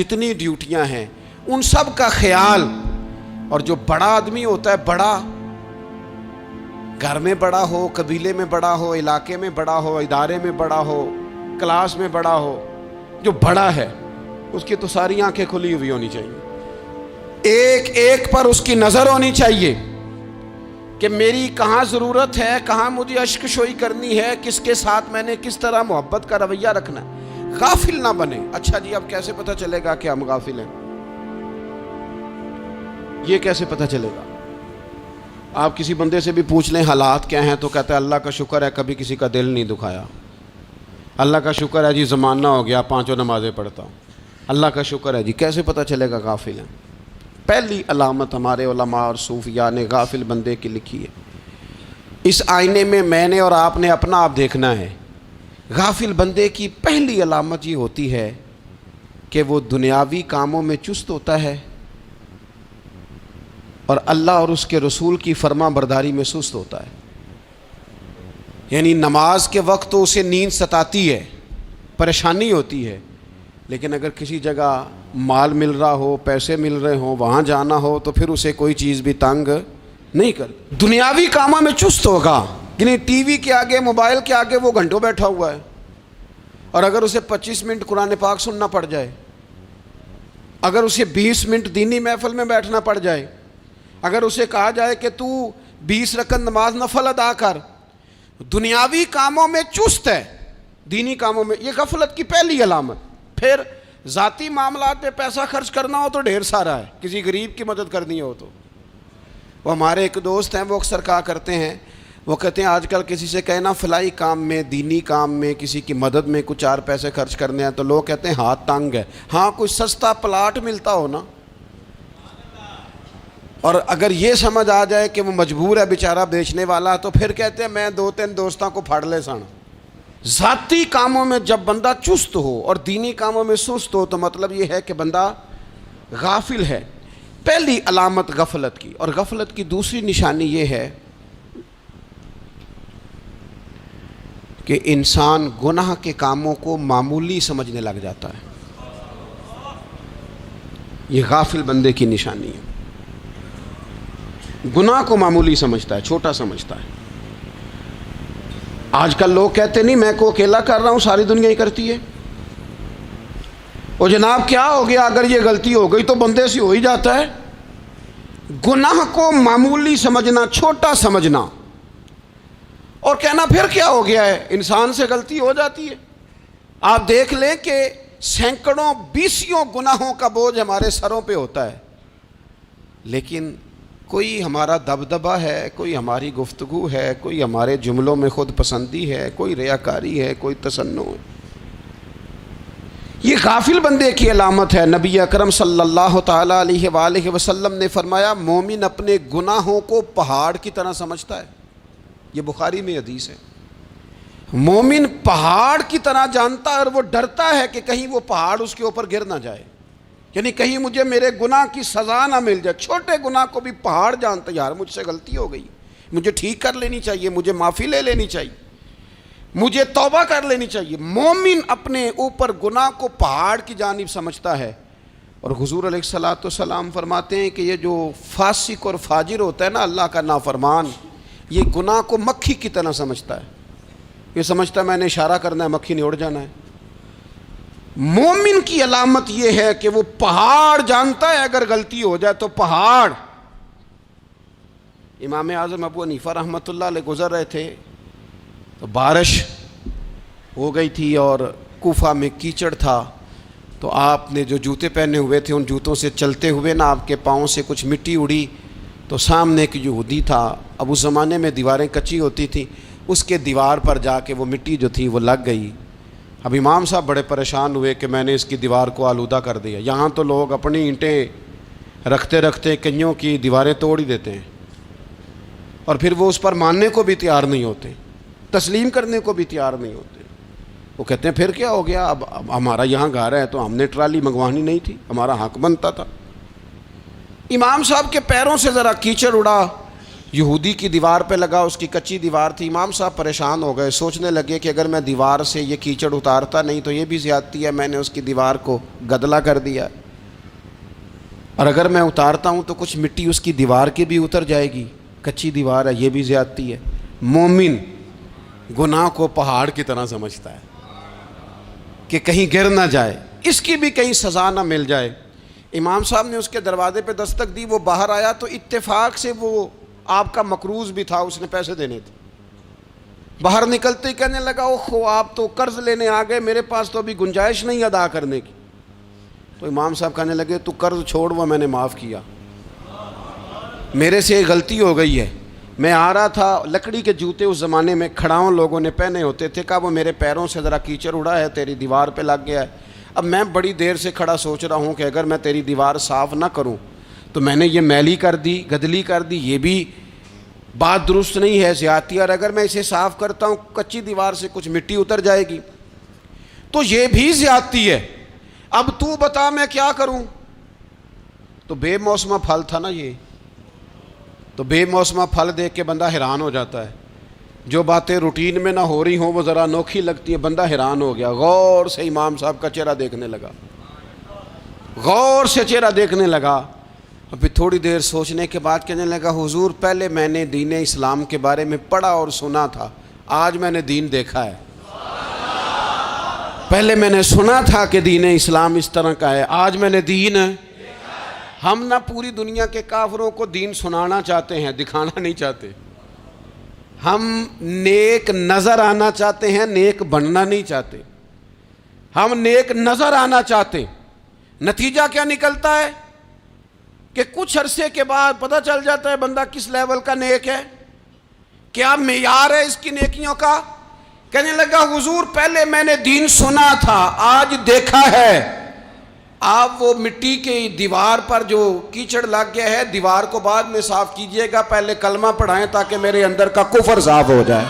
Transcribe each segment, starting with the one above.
جتنی ڈیوٹیاں ہیں ان سب کا خیال. اور جو بڑا آدمی ہوتا ہے، بڑا گھر میں بڑا ہو، قبیلے میں بڑا ہو، علاقے میں بڑا ہو، ادارے میں بڑا ہو، کلاس میں بڑا ہو، جو بڑا ہے اس کی تو ساری آنکھیں کھلی ہوئی ہونی چاہیے. ایک ایک پر اس کی نظر ہونی چاہیے کہ میری کہاں ضرورت ہے، کہاں مجھے اشک شوئی کرنی ہے، کس کے ساتھ میں نے کس طرح محبت کا رویہ رکھنا ہے. غافل نہ بنے. اچھا جی، اب کیسے پتہ چلے گا کہ ہم غافل ہیں؟ یہ کیسے پتہ چلے گا؟ آپ کسی بندے سے بھی پوچھ لیں حالات کیا ہیں تو کہتا ہے اللہ کا شکر ہے کبھی کسی کا دل نہیں دکھایا، اللہ کا شکر ہے جی زمانہ ہو گیا 5 نمازیں پڑھتا ہوں، اللہ کا شکر ہے جی. کیسے پتہ چلے گا غافل ہیں؟ پہلی علامت ہمارے علماء اور صوفیاء نے غافل بندے کی لکھی ہے. اس آئینے میں میں نے اور آپ نے اپنا آپ دیکھنا ہے. غافل بندے کی پہلی علامت یہ ہوتی ہے کہ وہ دنیاوی کاموں میں چست ہوتا ہے اور اللہ اور اس کے رسول کی فرما برداری میں سست ہوتا ہے. یعنی نماز کے وقت تو اسے نیند ستاتی ہے، پریشانی ہوتی ہے، لیکن اگر کسی جگہ مال مل رہا ہو، پیسے مل رہے ہوں، وہاں جانا ہو تو پھر اسے کوئی چیز بھی تنگ نہیں کر. دنیاوی کاموں میں چست ہوگا، یعنی ٹی وی کے آگے، موبائل کے آگے وہ گھنٹوں بیٹھا ہوا ہے. اور اگر اسے 25 منٹ قرآن پاک سننا پڑ جائے، اگر اسے 20 منٹ دینی محفل میں بیٹھنا پڑ جائے، اگر اسے کہا جائے کہ تو 20 رکعت نماز نفل ادا کر، دنیاوی کاموں میں چست ہے، دینی کاموں میں، یہ غفلت کی پہلی علامت. پھر ذاتی معاملات پہ پیسہ خرچ کرنا ہو تو ڈھیر سارا ہے، کسی غریب کی مدد کرنی ہو تو. وہ ہمارے ایک دوست ہیں، وہ اکثر کہا کرتے ہیں، وہ کہتے ہیں آج کل کسی سے کہنا فلائی کام میں، دینی کام میں، کسی کی مدد میں کچھ 4 پیسے خرچ کرنے ہیں تو لوگ کہتے ہیں ہاتھ تنگ ہے. ہاں کوئی سستا پلاٹ ملتا ہو نا، اور اگر یہ سمجھ آ جائے کہ وہ مجبور ہے بیچارہ بیچنے والا، تو پھر کہتے ہیں میں 2-3 دوستوں کو پھاڑ لے سن. ذاتی کاموں میں جب بندہ چست ہو اور دینی کاموں میں سست ہو تو مطلب یہ ہے کہ بندہ غافل ہے. پہلی علامت غفلت کی. اور غفلت کی دوسری نشانی یہ ہے کہ انسان گناہ کے کاموں کو معمولی سمجھنے لگ جاتا ہے. یہ غافل بندے کی نشانی ہے. گناہ کو معمولی سمجھتا ہے، چھوٹا سمجھتا ہے. آج کل لوگ کہتے نہیں میں کو اکیلا کر رہا ہوں، ساری دنیا ہی کرتی ہے. اور جناب کیا ہو گیا اگر یہ غلطی ہو گئی تو بندے سے ہو ہی جاتا ہے. گناہ کو معمولی سمجھنا، چھوٹا سمجھنا اور کہنا پھر کیا ہو گیا ہے، انسان سے غلطی ہو جاتی ہے. آپ دیکھ لیں کہ سینکڑوں بیسیوں گناہوں کا بوجھ ہمارے سروں پہ ہوتا ہے، لیکن کوئی ہمارا دبدبہ ہے، کوئی ہماری گفتگو ہے، کوئی ہمارے جملوں میں خود پسندی ہے، کوئی ریاکاری ہے، کوئی تصنع ہے. یہ غافل بندے کی علامت ہے. نبی اکرم صلی اللہ تعالیٰ علیہ وآلہ وسلم نے فرمایا مومن اپنے گناہوں کو پہاڑ کی طرح سمجھتا ہے. یہ بخاری میں حدیث ہے. مومن پہاڑ کی طرح جانتا ہے اور وہ ڈرتا ہے کہ کہیں وہ پہاڑ اس کے اوپر گر نہ جائے، یعنی کہیں مجھے میرے گناہ کی سزا نہ مل جائے. چھوٹے گناہ کو بھی پہاڑ جانتا ہے، یار مجھ سے غلطی ہو گئی، مجھے ٹھیک کر لینی چاہیے، مجھے معافی لے لینی چاہیے، مجھے توبہ کر لینی چاہیے. مومن اپنے اوپر گناہ کو پہاڑ کی جانب سمجھتا ہے. اور حضور علیہ الصلوۃ والسلام فرماتے ہیں کہ یہ جو فاسق اور فاجر ہوتا ہے نا، اللہ کا نافرمان، یہ گناہ کو مکھی کی طرح سمجھتا ہے. یہ سمجھتا ہے میں نے اشارہ کرنا ہے، مکھی نے اڑ جانا ہے. مومن کی علامت یہ ہے کہ وہ پہاڑ جانتا ہے، اگر غلطی ہو جائے تو پہاڑ. امام اعظم ابو حنیفہ رحمۃ اللہ علیہ گزر رہے تھے تو بارش ہو گئی تھی اور کوفہ میں کیچڑ تھا، تو آپ نے جو جوتے پہنے ہوئے تھے ان جوتوں سے چلتے ہوئے نا آپ کے پاؤں سے کچھ مٹی اڑی، تو سامنے ایک یہودی تھا، اب اس زمانے میں دیواریں کچی ہوتی تھیں، اس کے دیوار پر جا کے وہ مٹی جو تھی وہ لگ گئی. اب امام صاحب بڑے پریشان ہوئے کہ میں نے اس کی دیوار کو آلودہ کر دیا. یہاں تو لوگ اپنی اینٹیں رکھتے رکھتے کئیوں کی دیواریں توڑ ہی دیتے ہیں، اور پھر وہ اس پر ماننے کو بھی تیار نہیں ہوتے، تسلیم کرنے کو بھی تیار نہیں ہوتے. وہ کہتے ہیں پھر کیا ہو گیا، اب ہمارا یہاں گھر ہے تو ہم نے ٹرالی منگوانی نہیں تھی، ہمارا حق بنتا تھا. امام صاحب کے پیروں سے ذرا کیچڑ اڑا یہودی کی دیوار پہ لگا، اس کی کچی دیوار تھی. امام صاحب پریشان ہو گئے، سوچنے لگے کہ اگر میں دیوار سے یہ کیچڑ اتارتا نہیں تو یہ بھی زیادتی ہے، میں نے اس کی دیوار کو گدلا کر دیا، اور اگر میں اتارتا ہوں تو کچھ مٹی اس کی دیوار کی بھی اتر جائے گی، کچی دیوار ہے، یہ بھی زیادتی ہے. مومن گناہ کو پہاڑ کی طرح سمجھتا ہے کہ کہیں گر نہ جائے، اس کی بھی کہیں سزا نہ مل جائے. امام صاحب نے اس کے دروازے پہ دستک دی، وہ باہر آیا تو اتفاق سے وہ آپ کا مقروض بھی تھا، اس نے پیسے دینے تھے. باہر نکلتے ہی کہنے لگا اوہ آپ تو قرض لینے آ گئے، میرے پاس تو ابھی گنجائش نہیں ادا کرنے کی. تو امام صاحب کہنے لگے تو قرض چھوڑ، وہ میں نے معاف کیا، میرے سے غلطی ہو گئی ہے. میں آ رہا تھا، لکڑی کے جوتے اس زمانے میں کھڑاؤں لوگوں نے پہنے ہوتے تھے، کہا وہ میرے پیروں سے ذرا کیچڑ اڑا ہے، تیری دیوار پہ لگ گیا ہے. اب میں بڑی دیر سے کھڑا سوچ رہا ہوں کہ اگر میں تیری دیوار صاف نہ کروں تو میں نے یہ میلی کر دی، گدلی کر دی، یہ بھی بات درست نہیں ہے، زیادتی. اور اگر میں اسے صاف کرتا ہوں کچی دیوار سے کچھ مٹی اتر جائے گی تو یہ بھی زیادتی ہے. اب تو بتا میں کیا کروں؟ تو بے موسمہ پھل تھا نا یہ، تو بے موسمہ پھل دیکھ کے بندہ حیران ہو جاتا ہے. جو باتیں روٹین میں نہ ہو رہی ہوں وہ ذرا انوکھی لگتی ہے، بندہ حیران ہو گیا. غور سے امام صاحب کا چہرہ دیکھنے لگا، غور سے چہرہ دیکھنے لگا. ابھی تھوڑی دیر سوچنے کے بعد کہنے لگا حضور پہلے میں نے دین اسلام کے بارے میں پڑھا اور سنا تھا، آج میں نے دین دیکھا ہے. پہلے میں نے سنا تھا کہ دین اسلام اس طرح کا ہے، آج میں نے دین. ہم نہ پوری دنیا کے کافروں کو دین سنانا چاہتے ہیں، دکھانا نہیں چاہتے. ہم نیک نظر آنا چاہتے ہیں، نیک بننا نہیں چاہتے. ہم نیک نظر آنا چاہتے. نتیجہ کیا نکلتا ہے کہ کچھ عرصے کے بعد پتہ چل جاتا ہے بندہ کس لیول کا نیک ہے، کیا معیار ہے اس کی نیکیوں کا. کہنے لگا حضور پہلے میں نے دین سنا تھا، آج دیکھا ہے. آپ وہ مٹی کی دیوار پر جو کیچڑ لگ گیا ہے، دیوار کو بعد میں صاف کیجئے گا، پہلے کلمہ پڑھائیں تاکہ میرے اندر کا کفر صاف ہو جائے،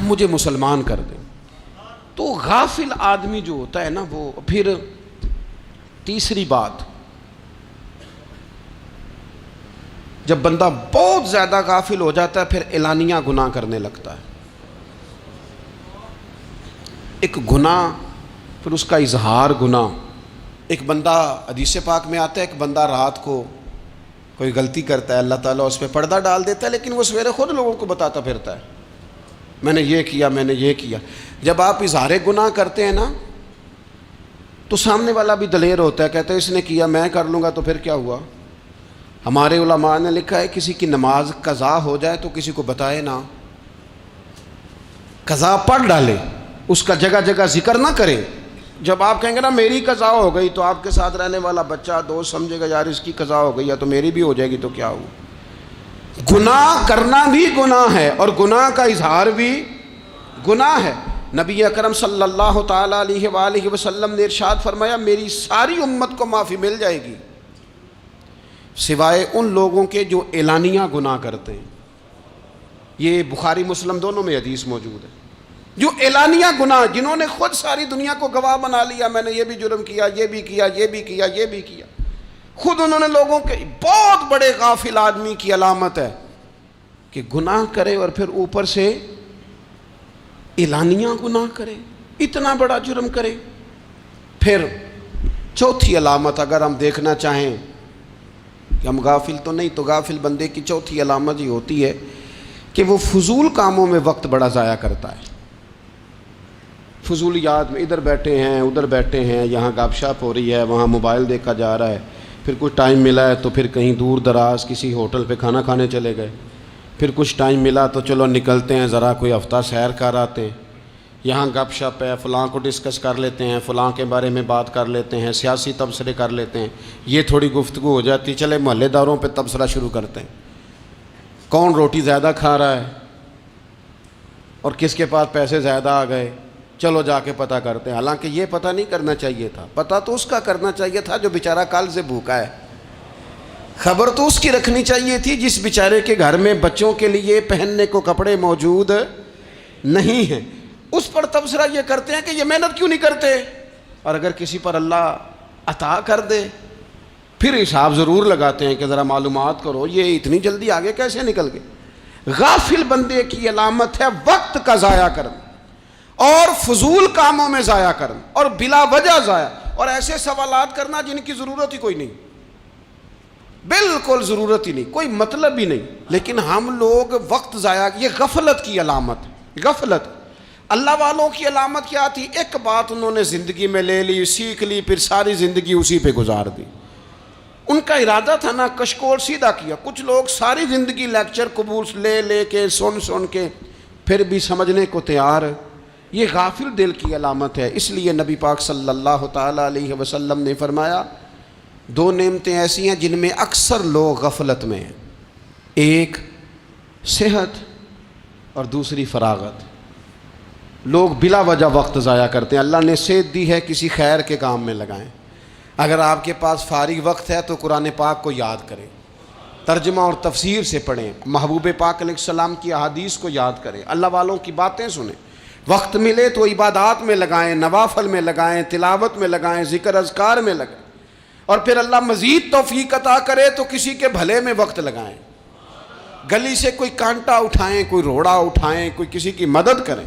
مجھے مسلمان کر دیں. تو غافل آدمی جو ہوتا ہے نا وہ پھر تیسری بات، جب بندہ بہت زیادہ غافل ہو جاتا ہے پھر اعلانیہ گناہ کرنے لگتا ہے. ایک گناہ پھر اس کا اظہار گناہ. ایک بندہ حدیث پاک میں آتا ہے، ایک بندہ رات کو کوئی غلطی کرتا ہے، اللہ تعالیٰ اس پہ پردہ ڈال دیتا ہے، لیکن وہ سویرے خود لوگوں کو بتاتا پھرتا ہے میں نے یہ کیا، میں نے یہ کیا. جب آپ اظہار گناہ کرتے ہیں نا تو سامنے والا بھی دلیر ہوتا ہے، کہتا ہے اس نے کیا میں کر لوں گا تو پھر کیا ہوا. ہمارے علماء نے لکھا ہے کسی کی نماز قضا ہو جائے تو کسی کو بتائے نہ، قضا پڑھ ڈالے، اس کا جگہ جگہ ذکر نہ کرے. جب آپ کہیں گے نا میری قضا ہو گئی تو آپ کے ساتھ رہنے والا بچہ دوست سمجھے گا یار اس کی قضا ہو گئی یا تو میری بھی ہو جائے گی تو کیا ہو. گناہ کرنا بھی گناہ ہے اور گناہ کا اظہار بھی گناہ ہے. نبی اکرم صلی اللہ تعالیٰ علیہ وآلہ وسلم نے ارشاد فرمایا میری ساری امت کو معافی مل جائے گی سوائے ان لوگوں کے جو اعلانیہ گناہ کرتے ہیں. یہ بخاری مسلم دونوں میں حدیث موجود ہے. جو اعلانیہ گناہ، جنہوں نے خود ساری دنیا کو گواہ بنا لیا میں نے یہ بھی جرم کیا، یہ بھی کیا، یہ بھی کیا، یہ بھی کیا، خود انہوں نے لوگوں کے، بہت بڑے غافل آدمی کی علامت ہے کہ گناہ کرے اور پھر اوپر سے اعلانیہ گناہ کرے، اتنا بڑا جرم کرے. پھر چوتھی علامت اگر ہم دیکھنا چاہیں کہ ہم غافل تو نہیں، تو غافل بندے کی چوتھی علامت یہ ہوتی ہے کہ وہ فضول کاموں میں وقت بڑا ضائع کرتا ہے. فضولیات میں ادھر بیٹھے ہیں ادھر بیٹھے ہیں، یہاں گپ شپ ہو رہی ہے، وہاں موبائل دیکھا جا رہا ہے، پھر کچھ ٹائم ملا ہے تو پھر کہیں دور دراز کسی ہوٹل پہ کھانا کھانے چلے گئے، پھر کچھ ٹائم ملا تو چلو نکلتے ہیں ذرا کوئی ہفتہ سیر کر آتے ہیں، یہاں گپ شپ ہے، فلاں کو ڈسکس کر لیتے ہیں، فلاں کے بارے میں بات کر لیتے ہیں، سیاسی تبصرے کر لیتے ہیں، یہ تھوڑی گفتگو ہو جاتی، چلے محلے داروں پہ تبصرہ شروع کرتے ہیں، کون روٹی زیادہ کھا رہا ہے اور کس کے پاس پیسے زیادہ آ گئے، چلو جا کے پتہ کرتے ہیں. حالانکہ یہ پتہ نہیں کرنا چاہیے تھا، پتہ تو اس کا کرنا چاہیے تھا جو بیچارہ کل سے بھوکا ہے. خبر تو اس کی رکھنی چاہیے تھی جس بیچارے کے گھر میں بچوں کے لیے پہننے کو کپڑے موجود نہیں ہیں. اس پر تبصرہ یہ کرتے ہیں کہ یہ محنت کیوں نہیں کرتے، اور اگر کسی پر اللہ عطا کر دے پھر حساب ضرور لگاتے ہیں کہ ذرا معلومات کرو یہ اتنی جلدی آگے کیسے نکل گئے۔ غافل بندے کی علامت ہے وقت کا ضائع کرنا اور فضول کاموں میں ضائع کرنا اور بلا وجہ ضائع، اور ایسے سوالات کرنا جن کی ضرورت ہی کوئی نہیں، بالکل ضرورت ہی نہیں، کوئی مطلب ہی نہیں، لیکن ہم لوگ وقت ضائع، یہ غفلت کی علامت۔ غفلت اللہ والوں کی علامت کیا تھی؟ ایک بات انہوں نے زندگی میں لے لی، سیکھ لی، پھر ساری زندگی اسی پہ گزار دی۔ ان کا ارادہ تھا نا کشکول سیدھا کیا۔ کچھ لوگ ساری زندگی لیکچر قبول لے کے سن کے پھر بھی سمجھنے کو تیار، یہ غافل دل کی علامت ہے۔ اس لیے نبی پاک صلی اللہ تعالیٰ علیہ وسلم نے فرمایا دو نعمتیں ایسی ہیں جن میں اکثر لوگ غفلت میں ہیں، ایک صحت اور دوسری فراغت۔ لوگ بلا وجہ وقت ضائع کرتے ہیں۔ اللہ نے صحت دی ہے، کسی خیر کے کام میں لگائیں۔ اگر آپ کے پاس فارغ وقت ہے تو قرآن پاک کو یاد کریں، ترجمہ اور تفسیر سے پڑھیں، محبوب پاک علیہ السلام کی احادیث کو یاد کریں، اللہ والوں کی باتیں سنیں۔ وقت ملے تو عبادات میں لگائیں، نوافل میں لگائیں، تلاوت میں لگائیں، ذکر اذکار میں لگائیں، اور پھر اللہ مزید توفیق عطا کرے تو کسی کے بھلے میں وقت لگائیں۔ گلی سے کوئی کانٹا اٹھائیں، کوئی روڑا اٹھائیں، کوئی کسی کی مدد کریں،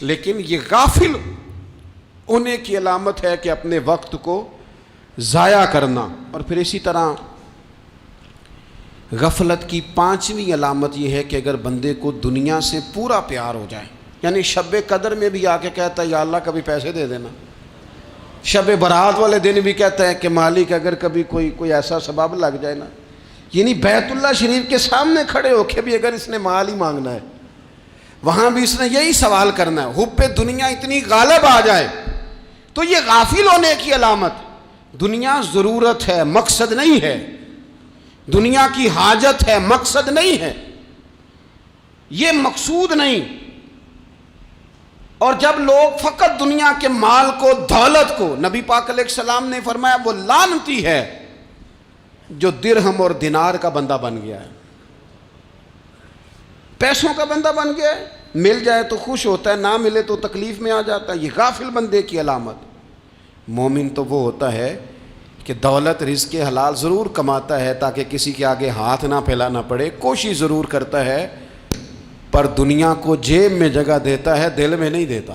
لیکن یہ غافل ہونے کی علامت ہے کہ اپنے وقت کو ضائع کرنا۔ اور پھر اسی طرح غفلت کی پانچویں علامت یہ ہے کہ اگر بندے کو دنیا سے پورا پیار ہو جائے، یعنی شب قدر میں بھی آ کے کہتا ہے یا اللہ کبھی پیسے دے دینا، شب برات والے دن بھی کہتا ہے کہ مالک اگر کبھی کوئی ایسا سبب لگ جائے نا، یعنی بیت اللہ شریف کے سامنے کھڑے ہو کے بھی اگر اس نے مال ہی مانگنا ہے وہاں بھی اس نے یہی سوال کرنا ہے، حب دنیا اتنی غالب آ جائے، تو یہ غافل ہونے کی علامت۔ دنیا ضرورت ہے، مقصد نہیں ہے، دنیا کی حاجت ہے، مقصد نہیں ہے، یہ مقصود نہیں۔ اور جب لوگ فقط دنیا کے مال کو، دولت کو، نبی پاک علیہ السلام نے فرمایا وہ لعنتی ہے جو درہم اور دینار کا بندہ بن گیا ہے، پیسوں کا بندہ بن گیا ہے، مل جائے تو خوش ہوتا ہے، نہ ملے تو تکلیف میں آ جاتا ہے۔ یہ غافل بندے کی علامت۔ مومن تو وہ ہوتا ہے کہ دولت رزق حلال ضرور کماتا ہے تاکہ کسی کے آگے ہاتھ نہ پھیلانا پڑے، کوشش ضرور کرتا ہے، پر دنیا کو جیب میں جگہ دیتا ہے، دل میں نہیں دیتا۔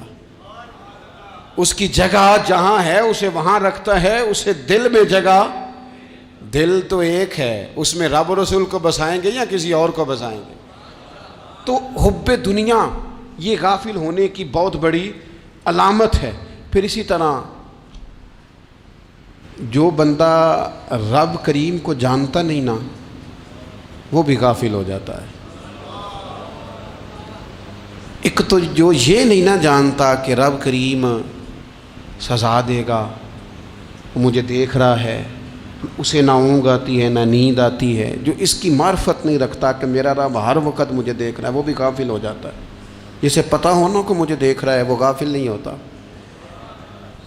اس کی جگہ جہاں ہے اسے وہاں رکھتا ہے، اسے دل میں جگہ، دل تو ایک ہے، اس میں رب و رسول کو بسائیں گے یا کسی اور کو بسائیں گے؟ تو حب دنیا یہ غافل ہونے کی بہت بڑی علامت ہے۔ پھر اسی طرح جو بندہ رب کریم کو جانتا نہیں نا وہ بھی غافل ہو جاتا ہے۔ ایک تو جو یہ نہیں نہ جانتا کہ رب کریم سزا دے گا، مجھے دیکھ رہا ہے، اسے نہ اونگ آتی ہے نہ نیند آتی ہے، جو اس کی معرفت نہیں رکھتا کہ میرا رب ہر وقت مجھے دیکھ رہا ہے، وہ بھی غافل ہو جاتا ہے۔ جسے پتہ ہونا کہ مجھے دیکھ رہا ہے وہ غافل نہیں ہوتا۔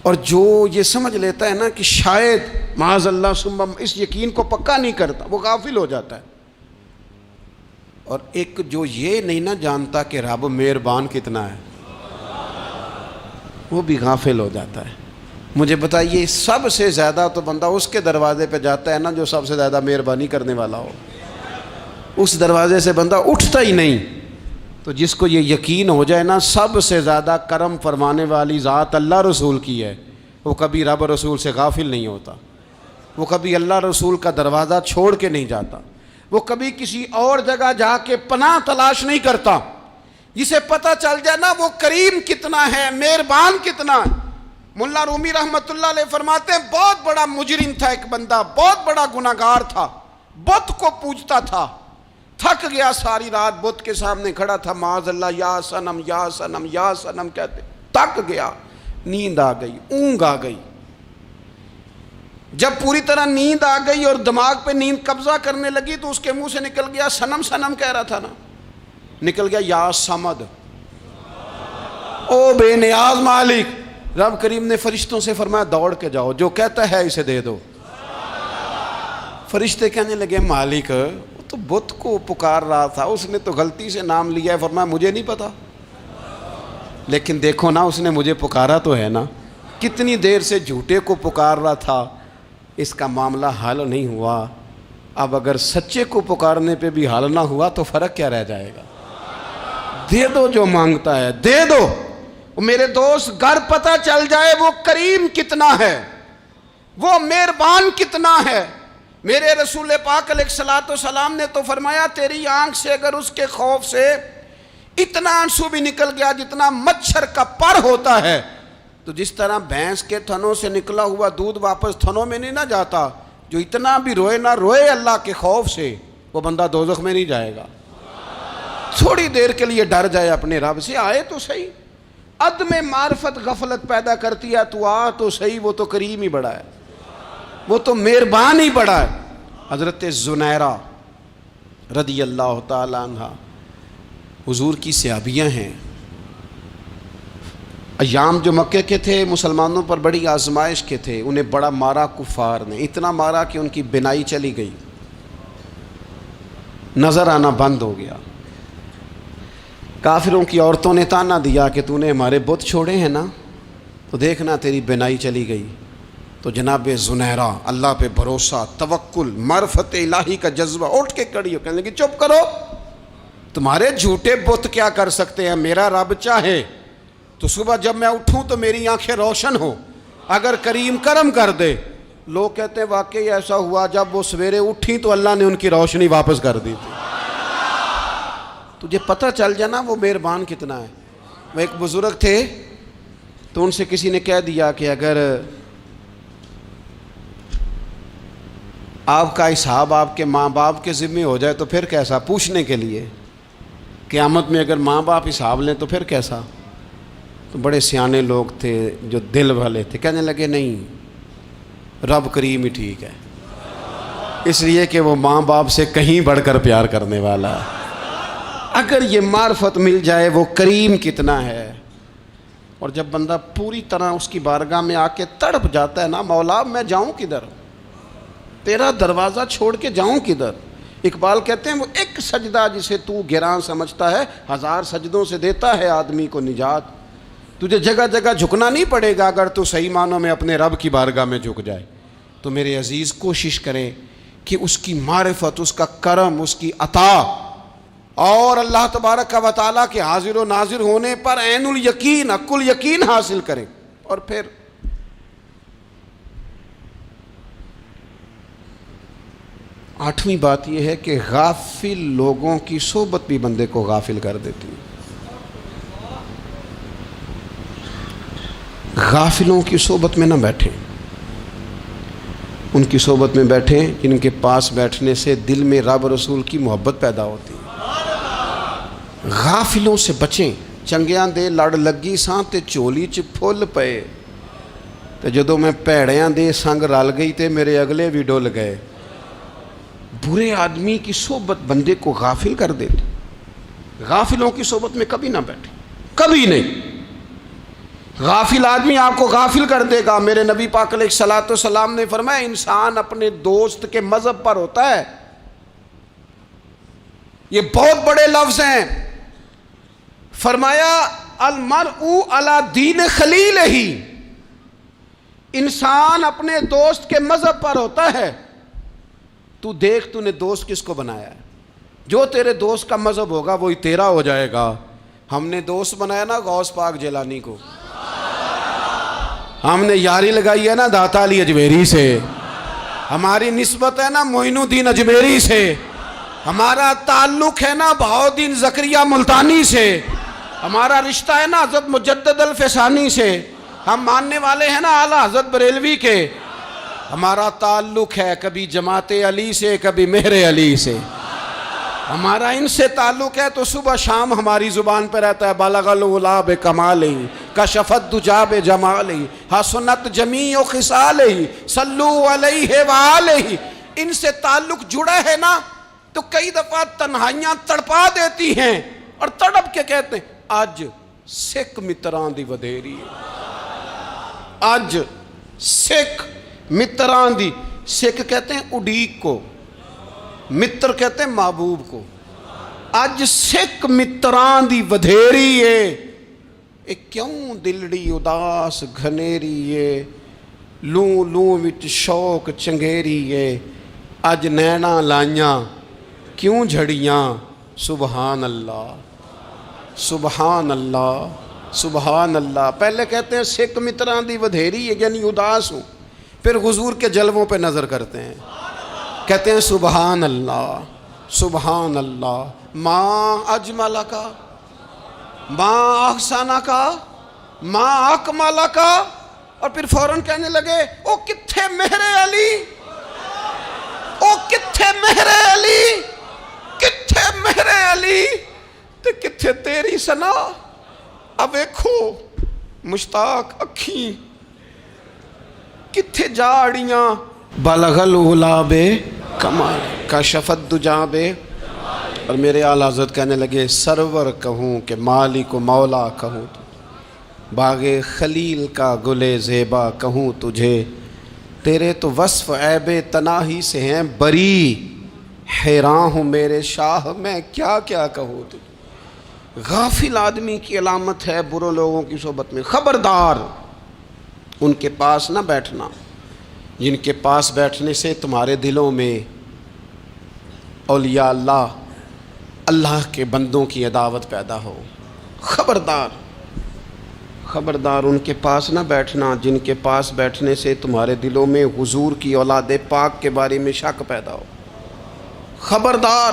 اور جو یہ سمجھ لیتا ہے نا کہ شاید معاذ اللہ ثم، اس یقین کو پکا نہیں کرتا، وہ غافل ہو جاتا ہے۔ اور ایک جو یہ نہیں نہ جانتا کہ رب مہربان کتنا ہے وہ بھی غافل ہو جاتا ہے۔ مجھے بتائیے سب سے زیادہ تو بندہ اس کے دروازے پہ جاتا ہے نا جو سب سے زیادہ مہربانی کرنے والا ہو، اس دروازے سے بندہ اٹھتا ہی نہیں۔ تو جس کو یہ یقین ہو جائے نا سب سے زیادہ کرم فرمانے والی ذات اللہ رسول کی ہے، وہ کبھی رب رسول سے غافل نہیں ہوتا، وہ کبھی اللہ رسول کا دروازہ چھوڑ کے نہیں جاتا، وہ کبھی کسی اور جگہ جا کے پناہ تلاش نہیں کرتا۔ جسے پتہ چل جائے نا وہ کریم کتنا ہے، مہربان کتنا ہے۔ ملا رومی رحمت اللہ علیہ فرماتے ہیں بہت بڑا مجرم تھا ایک بندہ، بہت بڑا گناہگار تھا، بت کو پوجتا تھا، تھک گیا، ساری رات بت کے سامنے کھڑا تھا، معاذ اللہ یا صنم یا صنم یا صنم کہتے، تھک گیا، نیند آ گئی، اونگ آ گئی۔ جب پوری طرح نیند آ گئی اور دماغ پہ نیند قبضہ کرنے لگی تو اس کے منہ سے نکل گیا، صنم صنم کہہ رہا تھا نا، نکل گیا یا صمد، او بے نیاز مالک۔ رب کریم نے فرشتوں سے فرمایا دوڑ کے جاؤ، جو کہتا ہے اسے دے دو۔ فرشتے کہنے لگے مالک وہ تو بت کو پکار رہا تھا، اس نے تو غلطی سے نام لیا ہے۔ فرمایا مجھے نہیں پتا، لیکن دیکھو نا اس نے مجھے پکارا تو ہے نا، کتنی دیر سے جھوٹے کو پکار رہا تھا، اس کا معاملہ حل نہیں ہوا، اب اگر سچے کو پکارنے پہ بھی حل نہ ہوا تو فرق کیا رہ جائے گا؟ دے دو جو مانگتا ہے، دے دو۔ میرے دوست، گھر پتہ چل جائے وہ کریم کتنا ہے، وہ مہربان کتنا ہے۔ میرے رسول پاک علیہ الصلوۃ والسلام نے تو فرمایا تیری آنکھ سے اگر اس کے خوف سے اتنا آنسو بھی نکل گیا جتنا مچھر کا پر ہوتا ہے، تو جس طرح بھینس کے تھنوں سے نکلا ہوا دودھ واپس تھنوں میں نہیں نہ جاتا، جو اتنا بھی روئے نہ روئے اللہ کے خوف سے، وہ بندہ دوزخ میں نہیں جائے گا۔ تھوڑی دیر کے لیے ڈر جائے اپنے رب سے، آئے تو صحیح۔ عدم معرفت غفلت پیدا کرتی ہے، تو آ تو صحیح، وہ تو کریم ہی بڑا ہے، وہ تو مہربان ہی بڑا ہے۔ حضرت زنیرہ رضی اللہ تعالی عنہ حضور کی صحابیاں ہیں۔ ایام جو مکے کے تھے مسلمانوں پر بڑی آزمائش کے تھے، انہیں بڑا مارا کفار نے، اتنا مارا کہ ان کی بینائی چلی گئی، نظر آنا بند ہو گیا۔ کافروں کی عورتوں نے تانا دیا کہ تو نے ہمارے بت چھوڑے ہیں نا، تو دیکھنا تیری بینائی چلی گئی۔ تو جناب زنیرہ اللہ پہ بھروسہ، توکل، معرفت الہی کا جذبہ، اٹھ کے کھڑی ہو کہنے لگی چپ کرو، تمہارے جھوٹے بت کیا کر سکتے ہیں، میرا رب چاہے تو صبح جب میں اٹھوں تو میری آنکھیں روشن ہو، اگر کریم کرم کر دے۔ لوگ کہتے ہیں واقعی ایسا ہوا، جب وہ سویرے اٹھیں تو اللہ نے ان کی روشنی واپس کر دی تھی۔ تجھے پتہ چل جانا وہ مہربان کتنا ہے۔ وہ ایک بزرگ تھے تو ان سے کسی نے کہہ دیا کہ اگر آپ کا حساب آپ کے ماں باپ کے ذمہ ہو جائے تو پھر کیسا، پوچھنے کے لیے قیامت میں اگر ماں باپ حساب لیں تو پھر کیسا۔ تو بڑے سیانے لوگ تھے جو دل والے تھے، کہنے لگے نہیں، رب کریم ہی ٹھیک ہے، اس لیے کہ وہ ماں باپ سے کہیں بڑھ کر پیار کرنے والا ہے۔ اگر یہ معرفت مل جائے وہ کریم کتنا ہے۔ اور جب بندہ پوری طرح اس کی بارگاہ میں آ کے تڑپ جاتا ہے نا، مولا میں جاؤں کدھر، تیرا دروازہ چھوڑ کے جاؤں کدھر۔ اقبال کہتے ہیں وہ ایک سجدہ جسے تو گراں سمجھتا ہے، 1000 سجدوں سے دیتا ہے آدمی کو نجات۔ تجھے جگہ جگہ جھکنا نہیں پڑے گا اگر تو صحیح معنوں میں اپنے رب کی بارگاہ میں جھک جائے۔ تو میرے عزیز کوشش کریں کہ اس کی معرفت، اس کا کرم، اس کی عطا اور اللہ تبارک و تعالیٰ کے حاضر و ناظر ہونے پر عین الیقین، حق الیقین حاصل کریں۔ اور پھر آٹھویں بات یہ ہے کہ غافل لوگوں کی صحبت بھی بندے کو غافل کر دیتی ہے۔ غافلوں کی صحبت میں نہ بیٹھیں، ان کی صحبت میں بیٹھیں جن کے پاس بیٹھنے سے دل میں رب رسول کی محبت پیدا ہوتی ہے۔ غافلوں سے بچیں۔ چنگیاں دے لڑ لگی ساں تے چولی چ پھل پئے، تے جدوں میں پیڑیاں دے سنگ رل گئی تے میرے اگلے بھی ڈول گئے۔ برے آدمی کی صحبت بندے کو غافل کر دیتی۔ غافلوں کی صحبت میں کبھی نہ بیٹھیں، کبھی نہیں۔ غافل آدمی آپ کو غافل کر دے گا۔ میرے نبی پاک علیہ الصلوۃ والسلام نے فرمایا انسان اپنے دوست کے مذہب پر ہوتا ہے۔ یہ بہت بڑے لفظ ہیں۔ فرمایا المرء علی دین خلیلہ، انسان اپنے دوست کے مذہب پر ہوتا ہے۔ تو دیکھ تو نے دوست کس کو بنایا ہے، جو تیرے دوست کا مذہب ہوگا وہی تیرا ہو جائے گا۔ ہم نے دوست بنایا نا غوث پاک جیلانی کو، ہم نے یاری لگائی ہے نا داتا علی اجمیری سے، ہماری نسبت ہے نا معین الدین اجمیری سے، ہمارا تعلق ہے نا بہاؤالدین زکریا ملتانی سے، ہمارا رشتہ ہے نا حضرت مجدد الفسانی سے، ہم ماننے والے ہیں نا اعلیٰ حضرت بریلوی کے، ہمارا تعلق ہے کبھی جماعت علی سے کبھی مہر علی سے، ہمارا ان سے تعلق ہے تو صبح شام ہماری زبان پہ رہتا ہے بالغ العلا بکمالہ کشف الدجی بجمالہ حسنت جمیع خصالہ صلو علیہ وآلہ۔ ان سے تعلق جڑا ہے نا تو کئی دفعہ تنہائیاں تڑپا دیتی ہیں اور تڑپ کے کہتے ہیں اج سکھ متران دی ودھیری ہے، اج سکھ متران دی، سکھ کہتے ہیں اڈیق کو، متر کہتے ہیں محبوب کو، اج سکھ متران دی ودھیری ہے، اے کیوں دلڑی اداس گھنیری ہے، لوں لوں وچ شوق چنگیریے اج نینا لائیاں کیوں جھڑیاں سبحان اللہ سبحان اللہ سبحان اللہ۔ پہلے کہتے ہیں سکھ متران دی ودھیری ہے یعنی اداس ہوں، پھر حضور کے جلووں پہ نظر کرتے ہیں، کہتے ہیں سبحان اللہ سبحان اللہ، ماں اجمل کا ماں احسانہ کا ماں اکمالہ کا، اور پھر فوراً کہنے لگے او کتھے مہر علی، او کتھے مہر علی، کتھے مہر علی تے کتھے تیری سنا، اب دیکھو مشتاق اکھیں کتھے جاڑیاں، بلغ العلا بے کمال کشفت دجا بے، اور میرے اعلیٰ حضرت کہنے لگے سرور کہوں کہ مالک و مولا کہوں، باغ خلیل کا گلے زیبا کہوں تجھے، تیرے تو وصف عیب تناہی سے ہیں بری، حیران ہوں میرے شاہ میں کیا کیا کہوں تجھے۔ غافل آدمی کی علامت ہے برے لوگوں کی صحبت میں، خبردار ان کے پاس نہ بیٹھنا جن کے پاس بیٹھنے سے تمہارے دلوں میں اولیاء اللہ اللہ کے بندوں کی عداوت پیدا ہو، خبردار خبردار ان کے پاس نہ بیٹھنا جن کے پاس بیٹھنے سے تمہارے دلوں میں حضور کی اولاد پاک کے بارے میں شک پیدا ہو، خبردار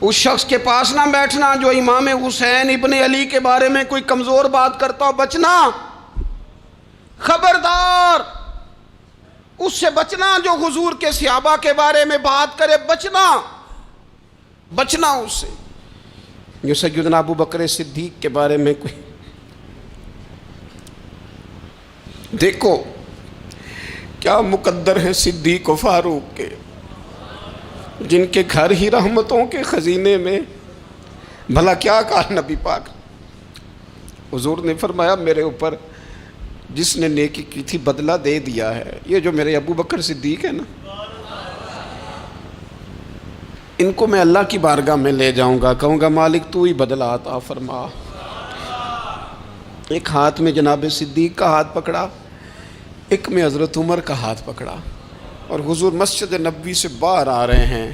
اس شخص کے پاس نہ بیٹھنا جو امام حسین ابن علی کے بارے میں کوئی کمزور بات کرتا ہو، بچنا، خبردار اس سے بچنا جو حضور کے صحابہ کے بارے میں بات کرے، بچنا اس سے، جو سیدنا ابو بکر صدیق کے بارے میں کوئی، دیکھو کیا مقدر ہیں صدیق و فاروق کے، جن کے گھر ہی رحمتوں کے خزینے میں، بھلا کیا کہا نبی پاک، حضور نے فرمایا میرے اوپر جس نے نیکی کی تھی بدلہ دے دیا ہے، یہ جو میرے ابو بکر صدیق ہے نا، ان کو میں اللہ کی بارگاہ میں لے جاؤں گا، کہوں گا مالک تو ہی بدلہ عطا فرما۔ ایک ہاتھ میں جناب صدیق کا ہاتھ پکڑا، ایک میں حضرت عمر کا ہاتھ پکڑا، اور حضور مسجد نبوی سے باہر آ رہے ہیں،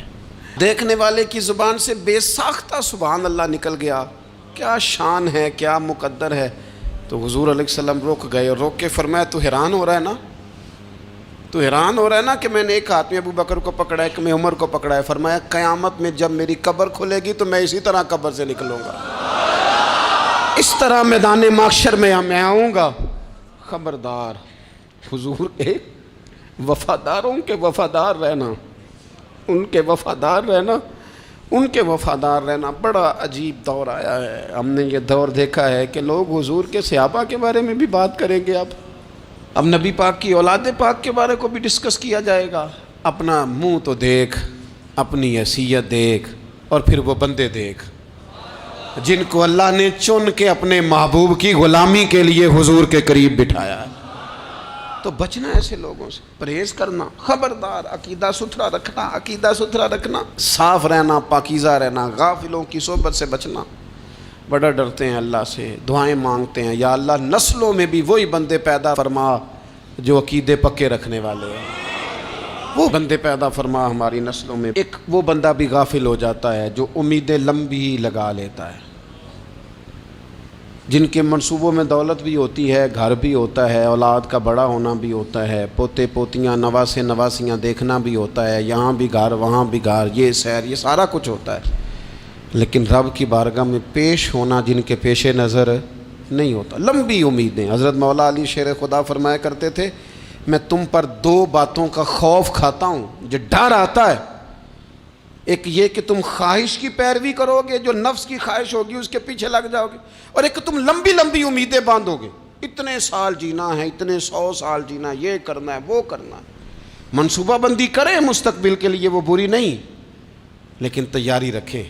دیکھنے والے کی زبان سے بے ساختہ سبحان اللہ نکل گیا، کیا شان ہے کیا مقدر ہے۔ تو حضور علیہ السلام رک گئے اور روک کے فرمایا تو حیران ہو رہا ہے نا، تو حیران ہو رہا ہے نا کہ میں نے ایک ہاتھ میں ابو بکر کو پکڑا ہے، ایک میں عمر کو پکڑا ہے، فرمایا قیامت میں جب میری قبر کھلے گی تو میں اسی طرح قبر سے نکلوں گا، اس طرح میدان محشر میں میں آؤں گا۔ خبردار حضور ایک وفاداروں کے وفادار رہنا، ان کے وفادار رہنا، ان کے وفادار رہنا بڑا عجیب دور آیا ہے۔ ہم نے یہ دور دیکھا ہے کہ لوگ حضور کے صحابہ کے بارے میں بھی بات کریں گے، اب نبی پاک کی اولاد پاک کے بارے کو بھی ڈسکس کیا جائے گا۔ اپنا منہ تو دیکھ، اپنی حیثیت دیکھ، اور پھر وہ بندے دیکھ جن کو اللہ نے چن کے اپنے محبوب کی غلامی کے لیے حضور کے قریب بٹھایا ہے۔ تو بچنا ایسے لوگوں سے، پرہیز کرنا، خبردار عقیدہ ستھرا رکھنا، عقیدہ ستھرا رکھنا، صاف رہنا، پاکیزہ رہنا، غافلوں کی صحبت سے بچنا۔ بڑا ڈرتے ہیں اللہ سے، دعائیں مانگتے ہیں یا اللہ نسلوں میں بھی وہی بندے پیدا فرما جو عقیدے پکے رکھنے والے ہیں، وہ بندے پیدا فرما ہماری نسلوں میں۔ ایک وہ بندہ بھی غافل ہو جاتا ہے جو امیدیں لمبی لگا لیتا ہے، جن کے منصوبوں میں دولت بھی ہوتی ہے، گھر بھی ہوتا ہے، اولاد کا بڑا ہونا بھی ہوتا ہے، پوتے پوتیاں نواسے نواسیاں دیکھنا بھی ہوتا ہے، یہاں بھی گھر وہاں بھی گھر، یہ سیر، یہ سارا کچھ ہوتا ہے، لیکن رب کی بارگاہ میں پیش ہونا جن کے پیش نظر نہیں ہوتا، لمبی امیدیں۔ حضرت مولا علی شیر خدا فرمایا کرتے تھے میں تم پر دو باتوں کا خوف کھاتا ہوں، جو ڈر آتا ہے، ایک یہ کہ تم خواہش کی پیروی کرو گے، جو نفس کی خواہش ہوگی اس کے پیچھے لگ جاؤ گے، اور ایک کہ تم لمبی لمبی امیدیں باندھو گے، اتنے سال جینا ہے، اتنے 100 سال جینا، یہ کرنا ہے وہ کرنا ہے۔ منصوبہ بندی کریں مستقبل کے لیے، وہ بری نہیں، لیکن تیاری رکھیں،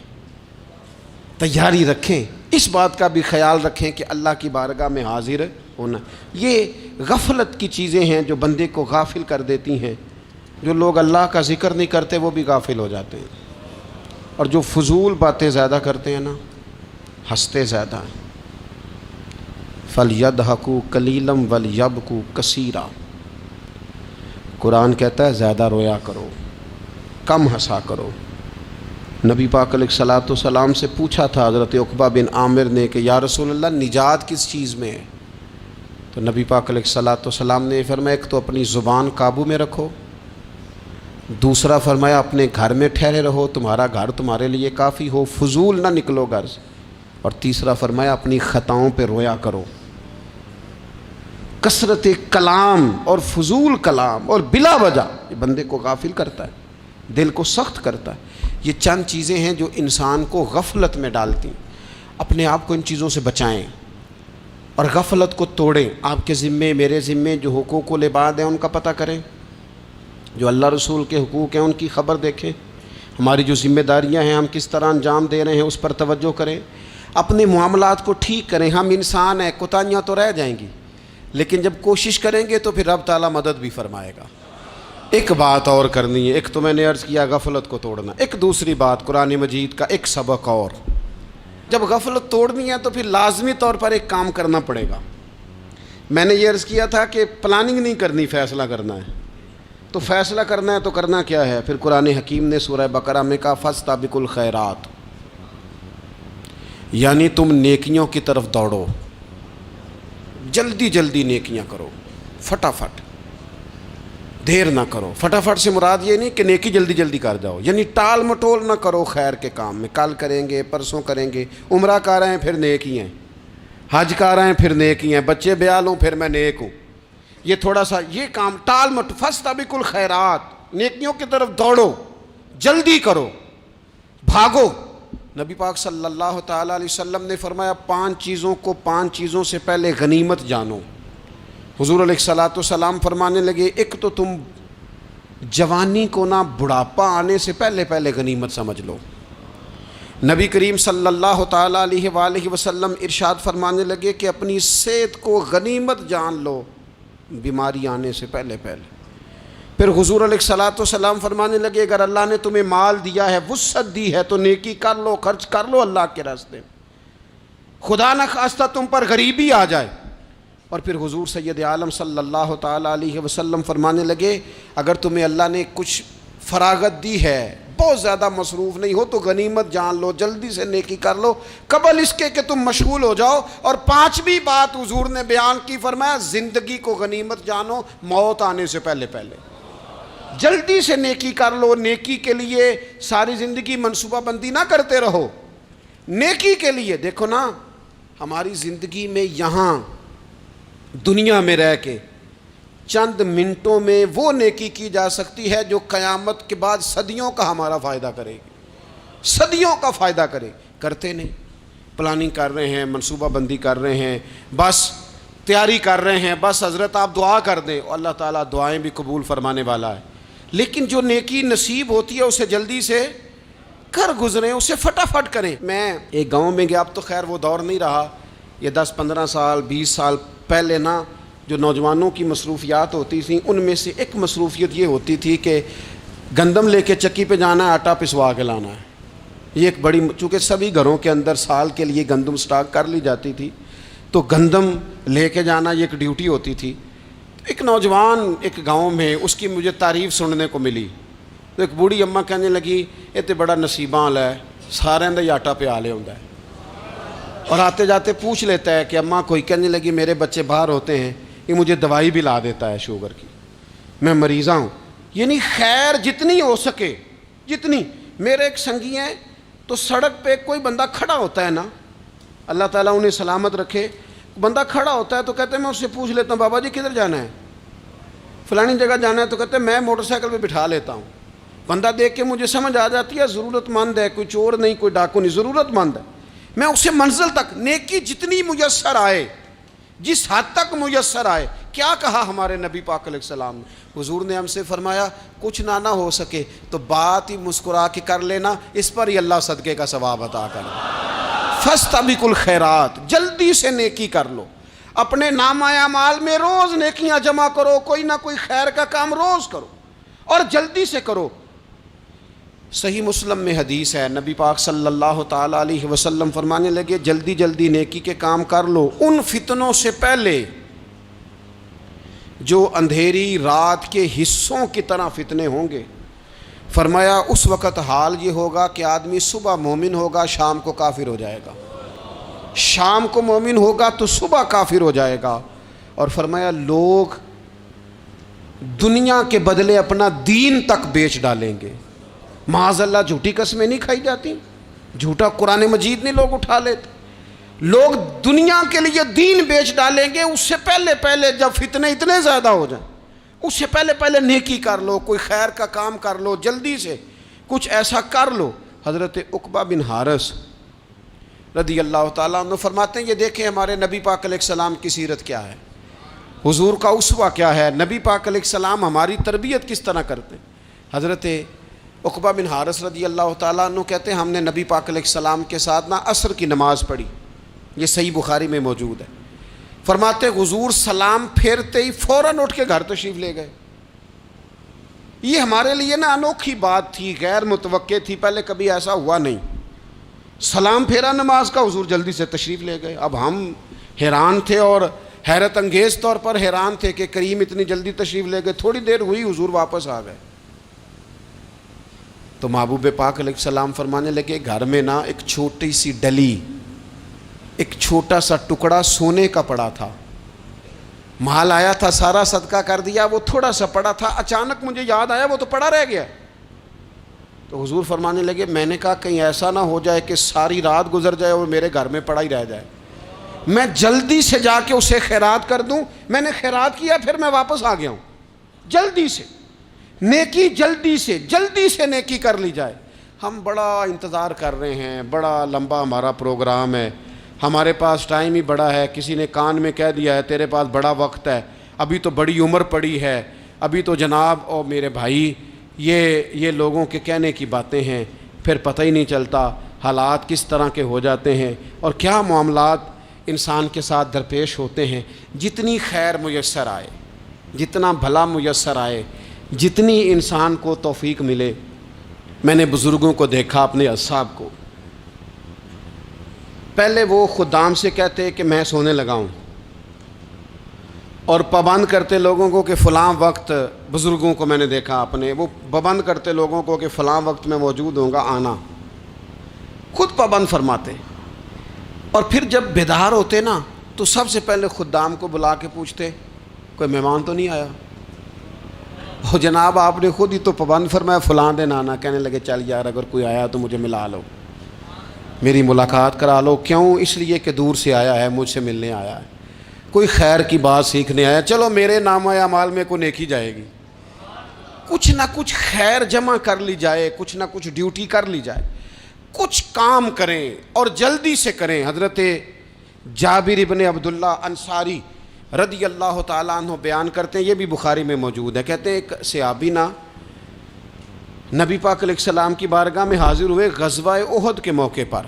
تیاری رکھیں، اس بات کا بھی خیال رکھیں کہ اللہ کی بارگاہ میں حاضر ہونا۔ یہ غفلت کی چیزیں ہیں جو بندے کو غافل کر دیتی ہیں۔ جو لوگ اللہ کا ذکر نہیں کرتے وہ بھی غافل ہو جاتے ہیں، اور جو فضول باتیں زیادہ کرتے ہیں نا، ہنستے زیادہ ہیں۔ فَلْيَضْحَكُوا قَلِيلًا وَلْيَبْكُوا كَثِيرًا، قرآن کہتا ہے زیادہ رویا کرو، کم ہنسا کرو۔ نبی پاک علیہ الصلوۃ والسلام سے پوچھا تھا حضرت عقبہ بن عامر نے کہ یا رسول اللہ نجات کس چیز میں ہے؟ تو نبی پاک علیہ الصلوۃ والسلام نے فرمایا ایک تو اپنی زبان قابو میں رکھو، دوسرا فرمایا اپنے گھر میں ٹھہرے رہو، تمہارا گھر تمہارے لیے کافی ہو، فضول نہ نکلو گھر سے، اور تیسرا فرمایا اپنی خطاؤں پہ رویا کرو۔ کثرت کلام اور فضول کلام اور بلا وجہ یہ بندے کو غافل کرتا ہے، دل کو سخت کرتا ہے۔ یہ چند چیزیں ہیں جو انسان کو غفلت میں ڈالتی ہیں۔ اپنے آپ کو ان چیزوں سے بچائیں اور غفلت کو توڑیں۔ آپ کے ذمے، میرے ذمے جو حقوق العباد ہیں ان کا پتہ کریں، جو اللہ رسول کے حقوق ہیں ان کی خبر دیکھیں، ہماری جو ذمہ داریاں ہیں ہم کس طرح انجام دے رہے ہیں اس پر توجہ کریں، اپنے معاملات کو ٹھیک کریں۔ ہم انسان ہیں، کوتاہیاں تو رہ جائیں گی، لیکن جب کوشش کریں گے تو پھر رب تعالیٰ مدد بھی فرمائے گا۔ ایک بات اور کرنی ہے، ایک تو میں نے عرض کیا غفلت کو توڑنا، ایک دوسری بات قرآن مجید کا ایک سبق اور، جب غفلت توڑنی ہے تو پھر لازمی طور پر ایک کام کرنا پڑے گا۔ میں نے یہ عرض کیا تھا کہ پلاننگ نہیں کرنی، فیصلہ کرنا ہے۔ تو فیصلہ کرنا ہے تو کرنا کیا ہے؟ پھر قرآن حکیم نے سورہ بقرہ میں کہا فاستبقوا الخیرات، یعنی تم نیکیوں کی طرف دوڑو، جلدی جلدی نیکیاں کرو، فٹافٹ، دیر نہ کرو۔ فٹافٹ سے مراد یہ نہیں کہ نیکی جلدی جلدی کر جاؤ، یعنی ٹال مٹول نہ کرو خیر کے کام میں، کل کریں گے، پرسوں کریں گے، عمرہ کر رہے ہیں پھر نیکی ہیں، حج کر رہے ہیں پھر نیکی ہیں، بچے بیال ہوں پھر میں نیک ہوں، یہ تھوڑا سا یہ کام ٹال مٹ، فاستبقوا الخیرات، نیکیوں کی طرف دوڑو، جلدی کرو، بھاگو۔ نبی پاک صلی اللہ تعالیٰ علیہ وسلم نے فرمایا 5 چیزوں سے پہلے غنیمت جانو۔ حضور علیہ الصلوۃ والسلام فرمانے لگے ایک تو تم جوانی کو نہ بڑھاپا آنے سے پہلے غنیمت سمجھ لو۔ نبی کریم صلی اللہ تعالیٰ علیہ وآلہ وسلم ارشاد فرمانے لگے کہ اپنی صحت کو غنیمت جان لو بیماری آنے سے پہلے۔ پھر حضور علیہ الصلوۃ والسلام فرمانے لگے اگر اللہ نے تمہیں مال دیا ہے، وسعت دی ہے، تو نیکی کر لو، خرچ کر لو اللہ کے راستے میں، خدا نہ خواستہ تم پر غریبی آ جائے۔ اور پھر حضور سید عالم صلی اللہ تعالیٰ علیہ وسلم فرمانے لگے اگر تمہیں اللہ نے کچھ فراغت دی ہے، بہت زیادہ مصروف نہیں ہو، تو غنیمت جان لو، جلدی سے نیکی کر لو قبل اس کے کہ تم مشغول ہو جاؤ۔ اور 5ویں بات حضور نے بیان کی، فرمایا زندگی کو غنیمت جانو موت آنے سے پہلے۔ جلدی سے نیکی کر لو، نیکی کے لیے ساری زندگی منصوبہ بندی نہ کرتے رہو، نیکی کے لیے دیکھو نا، ہماری زندگی میں یہاں دنیا میں رہ کے چند منٹوں میں وہ نیکی کی جا سکتی ہے جو قیامت کے بعد صدیوں کا ہمارا فائدہ کرے گی، صدیوں کا فائدہ کرتے نہیں، پلاننگ کر رہے ہیں، منصوبہ بندی کر رہے ہیں، بس تیاری کر رہے ہیں، بس حضرت آپ دعا کر دیں، اللہ تعالیٰ دعائیں بھی قبول فرمانے والا ہے، لیکن جو نیکی نصیب ہوتی ہے اسے جلدی سے کر گزریں، اسے فٹافٹ کریں۔ میں ایک گاؤں میں گیا، اب تو خیر وہ دور نہیں رہا، یہ 10-15 سال 20 سال پہلے نا جو نوجوانوں کی مصروفیات ہوتی تھیں ان میں سے ایک مصروفیت یہ ہوتی تھی کہ گندم لے کے چکی پہ جانا ہے، آٹا پسوا کے لانا ہے۔ یہ ایک بڑی، چونکہ سبھی گھروں کے اندر سال کے لیے گندم سٹاک کر لی جاتی تھی، تو گندم لے کے جانا یہ ایک ڈیوٹی ہوتی تھی۔ ایک نوجوان ایک گاؤں میں، اس کی مجھے تعریف سننے کو ملی، تو ایک بوڑھی اماں کہنے لگی یہ تو بڑا نصیباں والا ہے، سارے اندر آٹا پیا لے ہوندا ہے، اور آتے جاتے پوچھ لیتا ہے کہ اماں کوئی، کہنے لگی میرے بچے باہر ہوتے ہیں، یہ مجھے دوائی بھی لا دیتا ہے شوگر کی، میں مریضہ ہوں۔ یعنی خیر جتنی ہو سکے، جتنی، میرے ایک سنگی ہیں تو سڑک پہ کوئی بندہ کھڑا ہوتا ہے نا، اللہ تعالیٰ انہیں سلامت رکھے، بندہ کھڑا ہوتا ہے تو کہتے ہیں میں اس سے پوچھ لیتا ہوں بابا جی کدھر جانا ہے، فلانی جگہ جانا ہے، تو کہتے ہیں میں موٹر سائیکل پہ بٹھا لیتا ہوں۔ بندہ دیکھ کے مجھے سمجھ آ جاتی ہے ضرورت مند ہے، کوئی چور نہیں، کوئی ڈاکو نہیں، ضرورت مند ہے، میں اسے منزل تک، نیکی جتنی میسر آئے، جس حد تک میسر آئے۔ کیا کہا ہمارے نبی پاک علیہ السلام نے؟ حضور نے ہم سے فرمایا کچھ نہ ہو سکے تو بات ہی مسکرا کے کر لینا، اس پر ہی اللہ صدقے کا ثواب عطا کرے۔ فاستبقوا الخیرات، جلدی سے نیکی کر لو، اپنے نامہ اعمال میں روز نیکیاں جمع کرو، کوئی نہ کوئی خیر کا کام روز کرو اور جلدی سے کرو۔ صحیح مسلم میں حدیث ہے، نبی پاک صلی اللہ تعالیٰ علیہ وسلم فرمانے لگے جلدی جلدی نیکی کے کام کر لو ان فتنوں سے پہلے جو اندھیری رات کے حصوں کی طرح فتنے ہوں گے۔ فرمایا اس وقت حال یہ ہوگا کہ آدمی صبح مومن ہوگا، شام کو کافر ہو جائے گا، شام کو مومن ہوگا تو صبح کافر ہو جائے گا۔ اور فرمایا لوگ دنیا کے بدلے اپنا دین تک بیچ ڈالیں گے۔ معاذ اللہ جھوٹی قسمیں نہیں کھائی جاتی، جھوٹا قرآن مجید نہیں لوگ اٹھا لیتے، لوگ دنیا کے لیے دین بیچ ڈالیں گے۔ اس سے پہلے جب فتنے اتنے زیادہ ہو جائیں، اس سے پہلے نیکی کر لو، کوئی خیر کا کام کر لو، جلدی سے کچھ ایسا کر لو۔ حضرت عقبہ بن حارث رضی اللہ تعالیٰ عنہ فرماتے ہیں یہ دیکھیں ہمارے نبی پاک علیہ السلام کی سیرت کیا ہے، حضور کا اسوہ کیا ہے، نبی پاک علیہ السلام ہماری تربیت کس طرح کرتے ہیں۔ حضرت عقبہ بن حارث رضی اللہ تعالیٰ عنہ کہتے ہیں ہم نے نبی پاک علیہ السلام کے ساتھ عصر کی نماز پڑھی، یہ صحیح بخاری میں موجود ہے۔ فرماتے حضور سلام پھیرتے ہی فوراً اٹھ کے گھر تشریف لے گئے۔ یہ ہمارے لیے انوکھی بات تھی، غیر متوقع تھی، پہلے کبھی ایسا ہوا نہیں۔ سلام پھیرا نماز کا، حضور جلدی سے تشریف لے گئے۔ اب ہم حیران تھے اور حیرت انگیز طور پر حیران تھے کہ کریم اتنی جلدی تشریف لے گئے۔ تھوڑی دیر ہوئی حضور واپس آ گئے تو محبوب پاک علیہ السلام فرمانے لگے گھر میں ایک چھوٹی سی ڈلی، ایک چھوٹا سا ٹکڑا سونے کا پڑا تھا، مال آیا تھا سارا صدقہ کر دیا، وہ تھوڑا سا پڑا تھا، اچانک مجھے یاد آیا وہ تو پڑا رہ گیا۔ تو حضور فرمانے لگے میں نے کہا کہیں ایسا نہ ہو جائے کہ ساری رات گزر جائے اور میرے گھر میں پڑا ہی رہ جائے، میں جلدی سے جا کے اسے خیرات کر دوں۔ میں نے خیرات کیا پھر میں واپس آ گیا ہوں، جلدی سے نیکی، جلدی سے نیکی کر لی جائے۔ ہم بڑا انتظار کر رہے ہیں، بڑا لمبا ہمارا پروگرام ہے، ہمارے پاس ٹائم ہی بڑا ہے، کسی نے کان میں کہہ دیا ہے تیرے پاس بڑا وقت ہے، ابھی تو بڑی عمر پڑی ہے، ابھی تو جناب اور میرے بھائی یہ لوگوں کے کہنے کی باتیں ہیں، پھر پتہ ہی نہیں چلتا حالات کس طرح کے ہو جاتے ہیں اور کیا معاملات انسان کے ساتھ درپیش ہوتے ہیں۔ جتنی خیر میسر آئے، جتنا بھلا میسر آئے، جتنی انسان کو توفیق ملے۔ میں نے بزرگوں کو دیکھا، اپنے اصحاب کو، پہلے وہ خدام سے کہتے کہ میں سونے لگا ہوں اور پابند کرتے لوگوں کو کہ فلاں وقت، بزرگوں کو میں نے دیکھا اپنے، وہ پابند کرتے لوگوں کو کہ فلاں وقت میں موجود ہوں گا آنا، خود پابند فرماتے، اور پھر جب بیدار ہوتے تو سب سے پہلے خدام کو بلا کے پوچھتے کوئی مہمان تو نہیں آیا؟ وہ جناب آپ نے خود ہی تو پابند فرمایا فلاں دن آنا۔ کہنے لگے چل یار اگر کوئی آیا تو مجھے ملا لو، میری ملاقات کرا لو۔ کیوں؟ اس لیے کہ دور سے آیا ہے، مجھ سے ملنے آیا ہے، کوئی خیر کی بات سیکھنے آیا، چلو میرے نام اعمال میں کو نیکی جائے گی، کچھ نہ کچھ خیر جمع کر لی جائے، کچھ نہ کچھ ڈیوٹی کر لی جائے، کچھ کام کریں اور جلدی سے کریں۔ حضرت جابر ابن عبداللہ انصاری رضی اللہ تعالیٰ عنہ بیان کرتے ہیں، یہ بھی بخاری میں موجود ہے، کہتے ہیں ایک صحابی نبی پاک علیہ السلام کی بارگاہ میں حاضر ہوئے غزوہ احد کے موقع پر،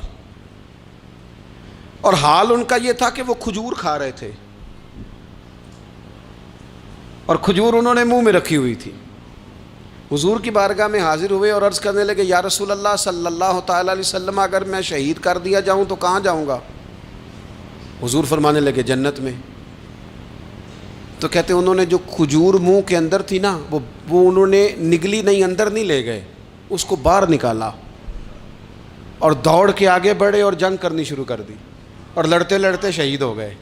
اور حال ان کا یہ تھا کہ وہ کھجور کھا رہے تھے اور کھجور انہوں نے منہ میں رکھی ہوئی تھی۔ حضور کی بارگاہ میں حاضر ہوئے اور عرض کرنے لگے یا رسول اللہ صلی اللہ تعالیٰ علیہ وسلم اگر میں شہید کر دیا جاؤں تو کہاں جاؤں گا؟ حضور فرمانے لگے جنت میں۔ تو کہتے انہوں نے جو کھجور منہ کے اندر تھی وہ انہوں نے نگلی نہیں، اندر نہیں لے گئے، اس کو باہر نکالا اور دوڑ کے آگے بڑھے اور جنگ کرنی شروع کر دی اور لڑتے لڑتے شہید ہو گئے۔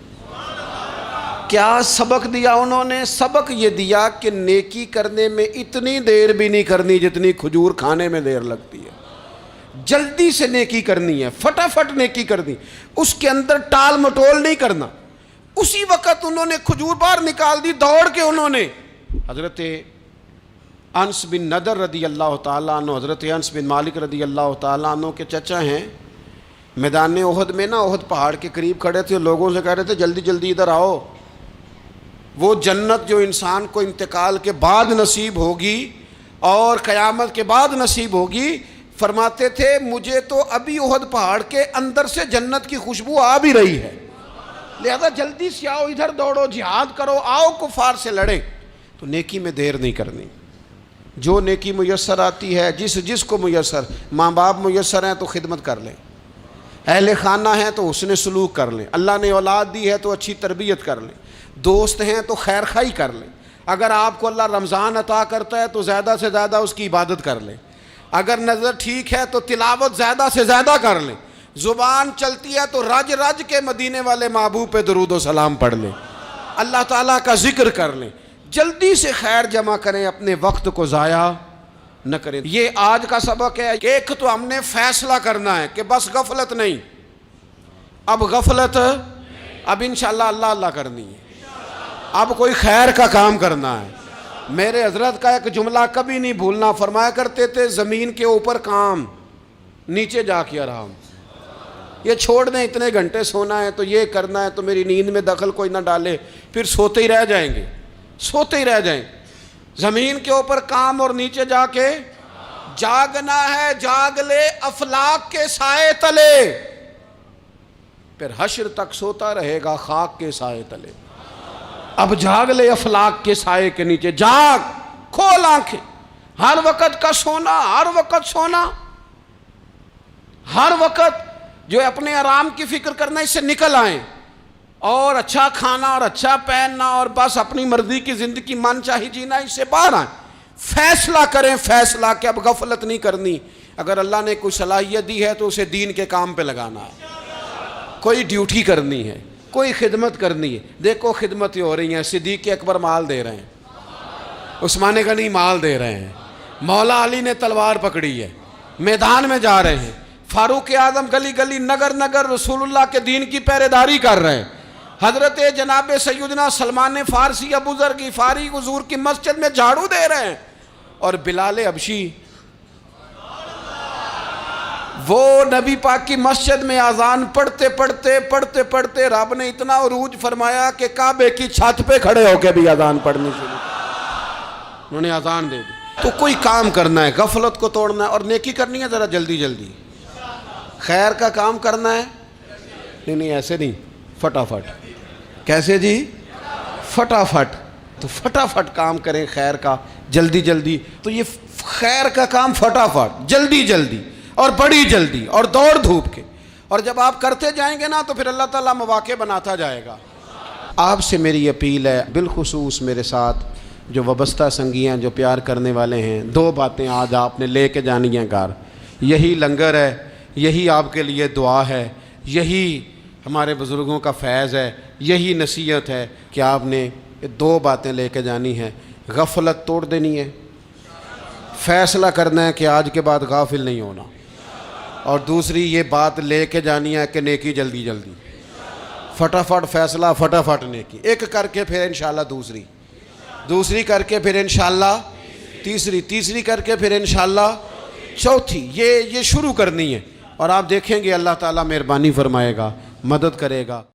کیا سبق دیا انہوں نے؟ سبق یہ دیا کہ نیکی کرنے میں اتنی دیر بھی نہیں کرنی جتنی کھجور کھانے میں دیر لگتی ہے، جلدی سے نیکی کرنی ہے، فٹافٹ نیکی کرنی، اس کے اندر ٹال مٹول نہیں کرنا۔ اسی وقت انہوں نے کھجور باہر نکال دی، دوڑ کے انہوں نے حضرت انس بن نضر رضی اللہ تعالیٰ عنہ، حضرت انس بن مالک رضی اللہ تعالیٰ عنہ کے چچا ہیں، میدان احد میں احد پہاڑ کے قریب کھڑے تھے، لوگوں سے کہہ رہے تھے جلدی جلدی ادھر آؤ، وہ جنت جو انسان کو انتقال کے بعد نصیب ہوگی اور قیامت کے بعد نصیب ہوگی، فرماتے تھے مجھے تو ابھی احد پہاڑ کے اندر سے جنت کی خوشبو آ بھی رہی ہے، لہذا جلدی سے آؤ، ادھر دوڑو، جہاد کرو، آؤ کفار سے لڑیں۔ تو نیکی میں دیر نہیں کرنی، جو نیکی میسر آتی ہے، جس کو میسر، ماں باپ میسر ہیں تو خدمت کر لیں، اہل خانہ ہیں تو حسن سلوک کر لیں، اللہ نے اولاد دی ہے تو اچھی تربیت کر لیں، دوست ہیں تو خیر خواہی کر لیں، اگر آپ کو اللہ رمضان عطا کرتا ہے تو زیادہ سے زیادہ اس کی عبادت کر لیں، اگر نظر ٹھیک ہے تو تلاوت زیادہ سے زیادہ کر لیں، زبان چلتی ہے تو رج رج کے مدینے والے محبوب پہ درود و سلام پڑھ لیں، اللہ تعالیٰ کا ذکر کر لیں، جلدی سے خیر جمع کریں، اپنے وقت کو ضائع نہ کریں۔ یہ آج کا سبق ہے کہ ایک تو ہم نے فیصلہ کرنا ہے کہ بس غفلت نہیں، اب غفلت اب انشاءاللہ اللہ اللہ کرنی ہے، اب کوئی خیر کا کام کرنا ہے۔ میرے حضرت کا ایک جملہ کبھی نہیں بھولنا، فرمایا کرتے تھے زمین کے اوپر کام، نیچے جا کے آرام۔ یہ چھوڑ دیں اتنے گھنٹے سونا ہے تو یہ کرنا ہے تو میری نیند میں دخل کوئی نہ ڈالے، پھر سوتے ہی رہ جائیں گے، سوتے ہی رہ جائیں گے۔ زمین کے اوپر کام اور نیچے جا کے جاگنا ہے، جاگ لے افلاک کے سائے تلے، پھر حشر تک سوتا رہے گا خاک کے سائے تلے۔ اب جاگ لے افلاک کے سائے کے نیچے، جاگ، کھول آنکھیں، ہر وقت کا سونا، ہر وقت سونا، ہر وقت جو اپنے آرام کی فکر کرنا اس سے نکل آئیں، اور اچھا کھانا اور اچھا پہننا اور بس اپنی مرضی کی زندگی من چاہی جینا، اس سے باہر آئیں۔ فیصلہ کریں، فیصلہ کہ اب غفلت نہیں کرنی۔ اگر اللہ نے کوئی صلاحیت دی ہے تو اسے دین کے کام پہ لگانا ہے، کوئی ڈیوٹی کرنی ہے، کوئی خدمت کرنی ہے۔ دیکھو خدمتیں ہو رہی ہیں، صدیق اکبر مال دے رہے ہیں، عثمان غنی مال دے رہے ہیں، مولا علی نے تلوار پکڑی ہے، میدان میں جا رہے ہیں، فاروق اعظم گلی گلی نگر نگر رسول اللہ کے دین کی پہرے داری کر رہے ہیں، حضرت جناب سیدنا سلمان فارسی ابو ذر غفاری حضور کی مسجد میں جھاڑو دے رہے ہیں، اور بلال حبشی وہ نبی پاک کی مسجد میں اذان پڑھتے پڑھتے رب نے اتنا عروج فرمایا کہ کعبے کی چھت پہ کھڑے ہو کے بھی اذان پڑھنی شروع، انہوں نے اذان دے دی۔ تو کوئی کام کرنا ہے، غفلت کو توڑنا ہے اور نیکی کرنی ہے، ذرا جلدی جلدی خیر کا کام کرنا ہے، نہیں ایسے نہیں، فٹافٹ۔ کیسے جی؟ فٹافٹ۔ تو فٹافٹ کام کریں خیر کا، جلدی جلدی۔ تو یہ خیر کا کام فٹافٹ، جلدی جلدی اور بڑی جلدی اور دوڑ دھوپ کے، اور جب آپ کرتے جائیں گے نا تو پھر اللہ تعالیٰ مواقع بناتا جائے گا۔ آپ سے میری اپیل ہے، بالخصوص میرے ساتھ جو وابستہ سنگیاں، جو پیار کرنے والے ہیں، دو باتیں آج آپ نے لے کے جانی ہیں گھر۔ یہی لنگر ہے، یہی آپ کے لیے دعا ہے، یہی ہمارے بزرگوں کا فیض ہے، یہی نصیحت ہے کہ آپ نے یہ دو باتیں لے کے جانی ہیں۔ غفلت توڑ دینی ہے، فیصلہ کرنا ہے کہ آج کے بعد غافل نہیں ہونا، اور دوسری یہ بات لے کے جانی ہے کہ نیکی جلدی جلدی، فٹافٹ فیصلہ، فٹافٹ نیکی، ایک کر کے پھر انشاءاللہ دوسری کر کے پھر انشاءاللہ تیسری کر کے پھر انشاءاللہ چوتھی، یہ شروع کرنی ہے، اور آپ دیکھیں گے اللہ تعالیٰ مہربانی فرمائے گا، مدد کرے گا۔